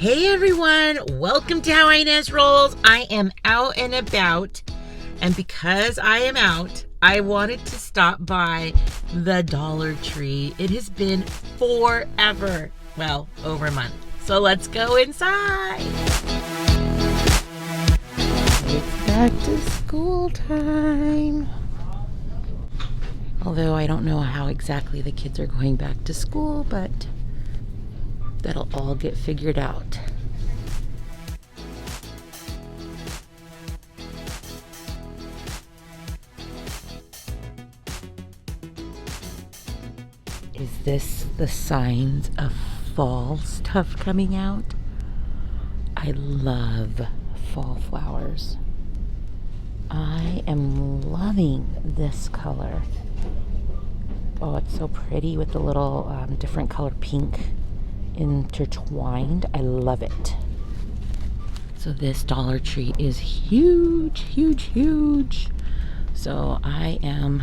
Hey everyone, welcome to How Ines Rolls. I am out and about, and because I am out, I wanted to stop by the Dollar Tree. It has been forever, well, over a month. So let's go inside. It's back to school time. Although I don't know how exactly the kids are going back to school, but that'll all get figured out. Is this the signs of fall stuff coming out? I love fall flowers. I am loving this color. Oh, it's so pretty with the little different color pink intertwined. I love it. So this Dollar Tree is huge, huge, huge. So I am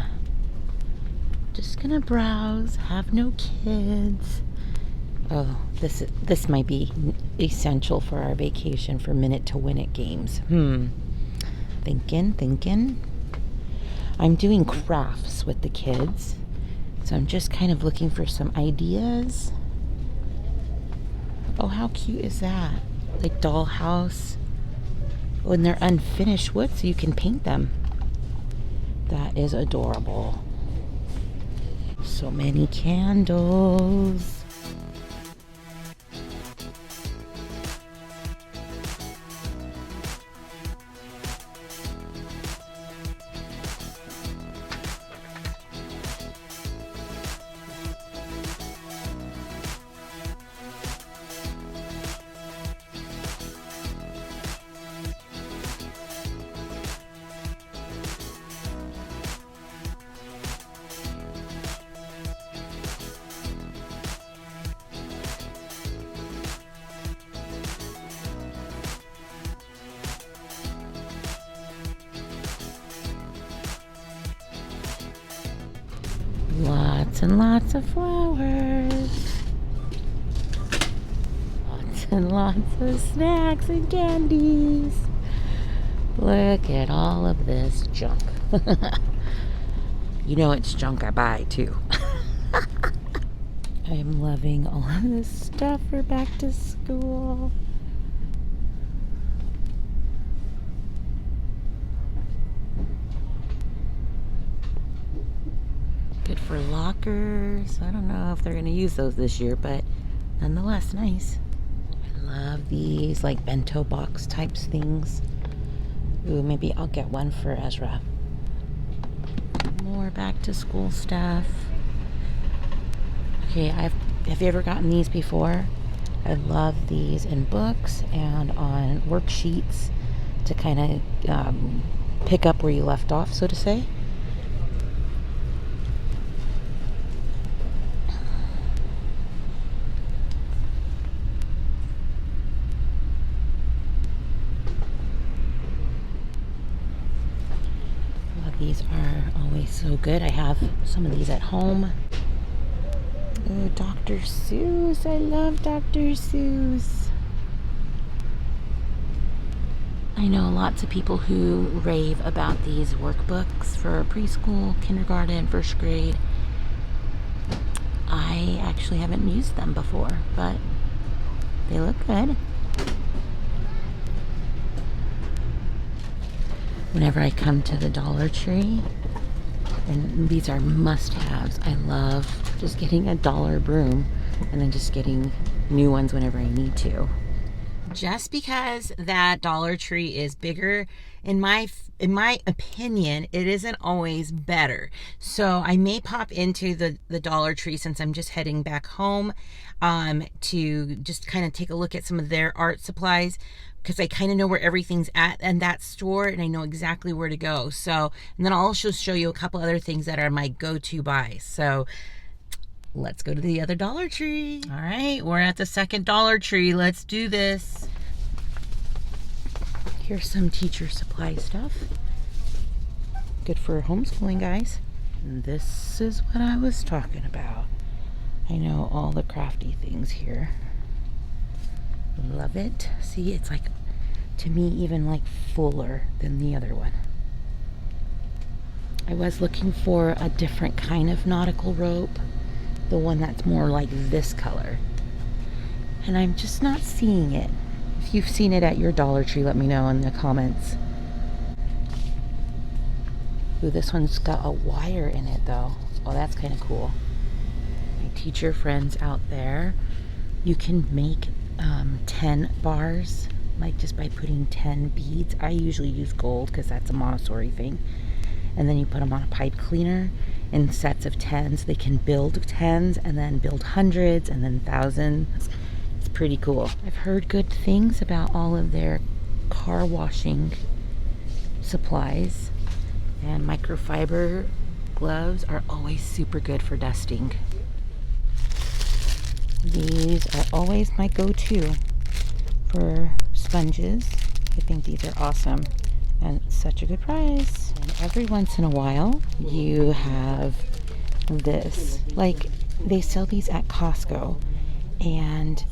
just gonna browse, have no kids. Oh, this might be essential for our vacation for minute to win it games. Thinking. I'm doing crafts with the kids. So I'm just kind of looking for some ideas. Oh, how cute is that? Like dollhouse. When they're unfinished wood, so you can paint them. That is adorable. So many candles. Lots and lots of flowers. Lots and lots of snacks and candies. Look at all of this junk. You know it's junk I buy too. I'm loving all of this stuff for back to school. Good for lockers. I don't know if they're going to use those this year, but nonetheless, nice. I love these like bento box types things. Ooh, maybe I'll get one for Ezra. More back to school stuff. Okay, have you ever gotten these before? I love these in books and on worksheets to kind of pick up where you left off, so to say. These are always so good. I have some of these at home. Oh, Dr. Seuss. I love Dr. Seuss. I know lots of people who rave about these workbooks for preschool, kindergarten, first grade. I actually haven't used them before, but they look good. Whenever I come to the Dollar Tree, and these are must-haves. I love just getting a dollar broom and then just getting new ones whenever I need to. Just because that Dollar Tree is bigger, in my opinion, it isn't always better. So I may pop into the Dollar Tree since I'm just heading back home to just kind of take a look at some of their art supplies, because I kind of know where everything's at in that store and I know exactly where to go. So, and then I'll also show you a couple other things that are my go-to buys. So let's go to the other Dollar Tree. All right, we're at the second Dollar Tree. Let's do this. Here's some teacher supply stuff. Good for homeschooling, guys. And this is what I was talking about. I know all the crafty things here. Love it. See, it's like, to me, even like fuller than the other one. I was looking for a different kind of nautical rope, the one that's more like this color. And I'm just not seeing it. If you've seen it at your Dollar Tree, let me know in the comments. Ooh, this one's got a wire in it though. Oh, that's kind of cool. My teacher friends out there, you can make 10 bars, like just by putting 10 beads. I usually use gold because that's a Montessori thing. And then you put them on a pipe cleaner in sets of 10s. They can build 10s and then build hundreds and then thousands. It's pretty cool. I've heard good things about all of their car washing supplies. And microfiber gloves are always super good for dusting. These are always my go-to for sponges. I think these are awesome and such a good price. And every once in a while you have this, like they sell these at Costco and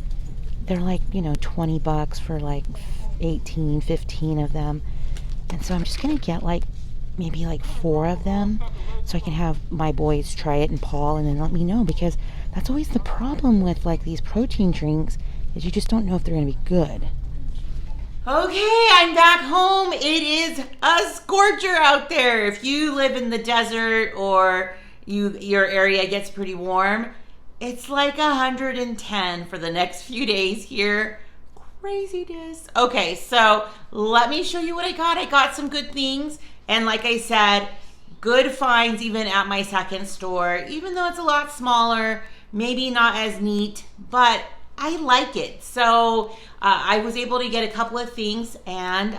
they're like, you know, 20 bucks for like 18, 15 of them. And so I'm just gonna get like maybe like 4 of them so I can have my boys try it and Paul and then let me know, because that's always the problem with like these protein drinks, is you just don't know if they're gonna be good. Okay, I'm back home. It is a scorcher out there. If you live in the desert or your area gets pretty warm, it's like 110 for the next few days here. Craziness. Okay, so let me show you what I got. I got some good things. And like I said, good finds even at my second store, even though it's a lot smaller, maybe not as neat, but I like it. So I was able to get a couple of things, and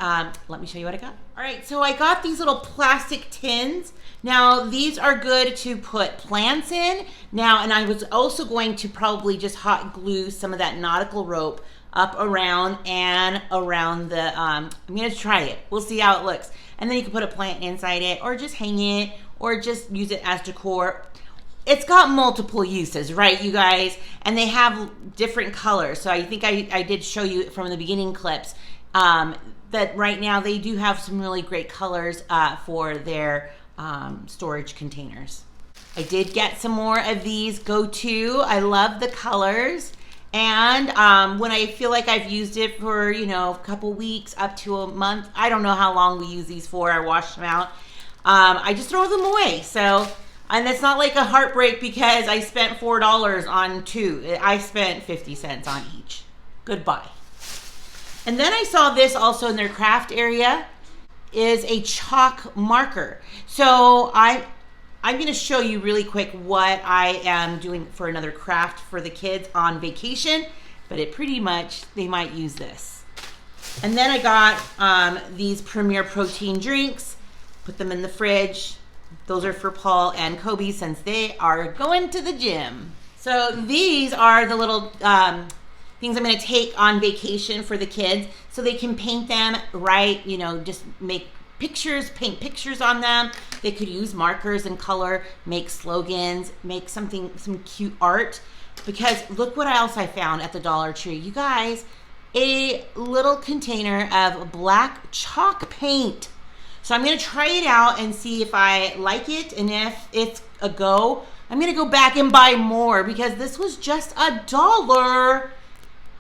let me show you what I got. All right, so I got these little plastic tins. Now, these are good to put plants in. Now, and I was also going to probably just hot glue some of that nautical rope up around and around the, I'm gonna try it. We'll see how it looks. And then you can put a plant inside it, or just hang it, or just use it as decor. It's got multiple uses, right, you guys? And they have different colors. So I think I did show you from the beginning clips that right now they do have some really great colors for their storage containers. I did get some more of these go-to. I love the colors. And when I feel like I've used it for, you know, a couple weeks up to a month, I don't know how long we use these for, I wash them out, I just throw them away. So, and it's not like a heartbreak because I spent $4 on 2. I spent 50 cents on each. Goodbye. And then I saw this also in their craft area is a chalk marker. So I'm going to show you really quick what I am doing for another craft for the kids on vacation, but it pretty much, they might use this. And then I got these Premier Protein drinks, put them in the fridge. Those are for Paul and Kobe since they are going to the gym. So these are the little things I'm going to take on vacation for the kids so they can paint them, right? You know, just make pictures, paint pictures on them. They could use markers and color, make slogans, make something, some cute art. Because look what else I found at the Dollar Tree. You guys, a little container of black chalk paint. So I'm gonna try it out and see if I like it, and if it's a go, I'm gonna go back and buy more because this was just $1.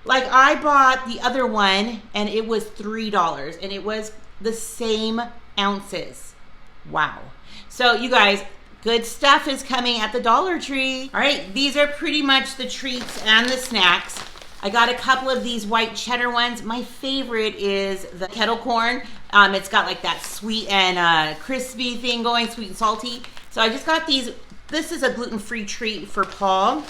Like I bought the other one and it was $3 and it was the same ounces. Wow. So you guys, good stuff is coming at the Dollar Tree. All right, these are pretty much the treats and the snacks. I got a couple of these white cheddar ones. My favorite is the kettle corn. It's got like that sweet and crispy thing going, sweet and salty. So I just got these. This is a gluten-free treat for Paul.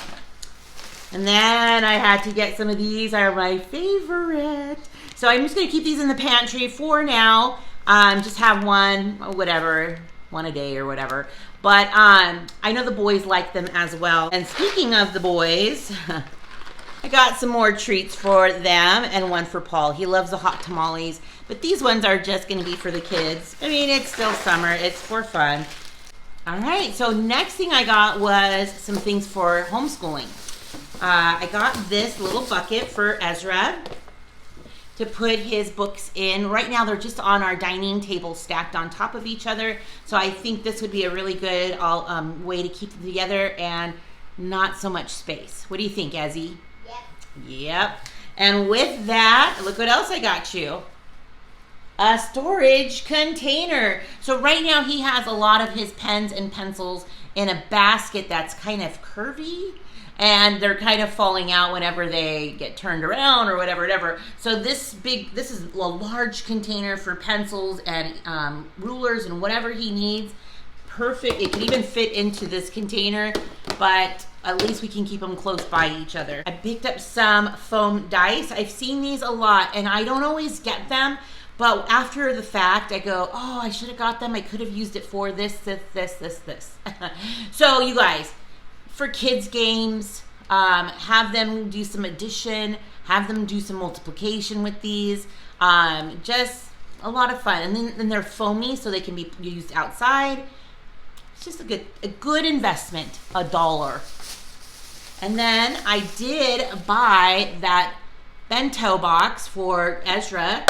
And then I had to get some of these, are my favorite. So I'm just gonna keep these in the pantry for now. Just have one, whatever, one a day or whatever. But I know the boys like them as well. And speaking of the boys, I got some more treats for them and one for Paul. He loves the hot tamales, but these ones are just gonna be for the kids. I mean, it's still summer, it's for fun. All right, so next thing I got was some things for homeschooling. I got this little bucket for Ezra. to put his books in. Right now they're just on our dining table stacked on top of each other. So I think this would be a really good way to keep them together and not so much space. What do you think, Ezzy? Yep. Yep. And with that, look what else I got you. A storage container. So right now he has a lot of his pens and pencils in a basket that's kind of curvy, and they're kind of falling out whenever they get turned around or whatever. So this is a large container for pencils and rulers and whatever he needs. Perfect. It could even fit into this container, but at least we can keep them close by each other. I picked up some foam dice. I've seen these a lot, and I don't always get them, but after the fact, I go, oh, I should have got them. I could have used it for this. So you guys, for kids games, have them do some addition, have them do some multiplication with these. Just a lot of fun. And then they're foamy, so they can be used outside. It's just a good investment, $1. And then I did buy that bento box for Ezra.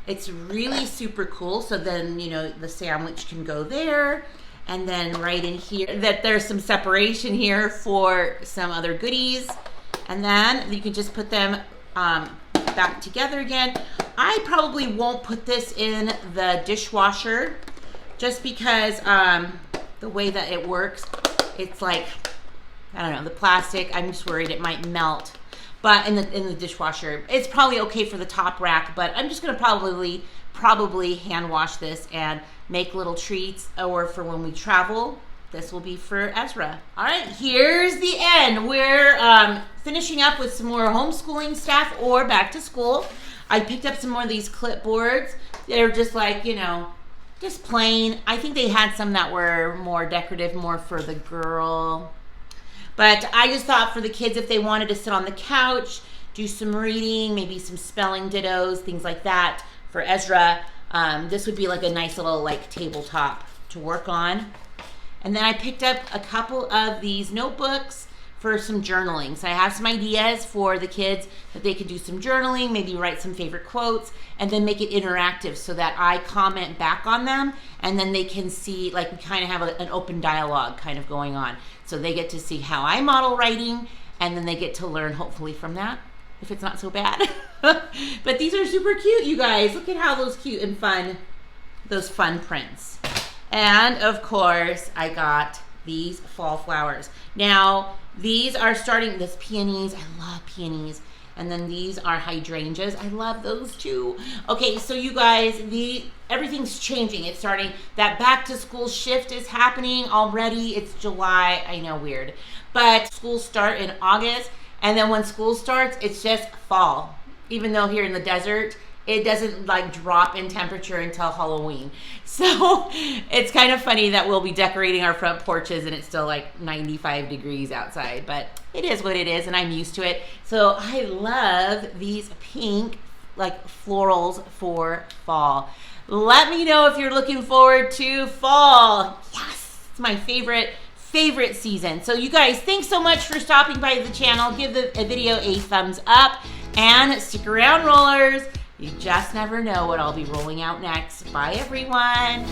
It's really super cool. So then, the sandwich can go there. And then right in here, that there's some separation here for some other goodies. And then you can just put them back together again. I probably won't put this in the dishwasher just because the way that it works, it's like, I don't know, the plastic, I'm just worried it might melt. But in the dishwasher, it's probably okay for the top rack, but I'm just gonna probably hand wash this and make little treats, or for when we travel, this will be for Ezra. All right, here's the end. We're finishing up with some more homeschooling stuff or back to school. I picked up some more of these clipboards. They're just like, just plain. I think they had some that were more decorative, more for the girl. But I just thought for the kids, if they wanted to sit on the couch, do some reading, maybe some spelling dittos, things like that for Ezra, this would be like a nice little tabletop to work on. And then I picked up a couple of these notebooks for some journaling. So I have some ideas for the kids that they could do some journaling, maybe write some favorite quotes, and then make it interactive so that I comment back on them, and then they can see, we kind of have an open dialogue kind of going on. So they get to see how I model writing, and then they get to learn hopefully from that, if it's not so bad. But these are super cute, you guys. Look at how those cute and fun, those fun prints. And of course, I got these fall flowers. Now, these are starting, this peonies, I love peonies. And then these are hydrangeas. I love those too. Okay, so you guys, everything's changing. It's starting, that back to school shift is happening already. It's July, I know, weird. But schools start in August. And then when school starts, it's just fall. Even though here in the desert, it doesn't drop in temperature until Halloween. So it's kind of funny that we'll be decorating our front porches and it's still 95 degrees outside, but it is what it is and I'm used to it. So I love these pink florals for fall. Let me know if you're looking forward to fall. Yes, it's my favorite season. So you guys, thanks so much for stopping by the channel. Give the video a thumbs up and stick around, rollers. You just never know what I'll be rolling out next. Bye, everyone.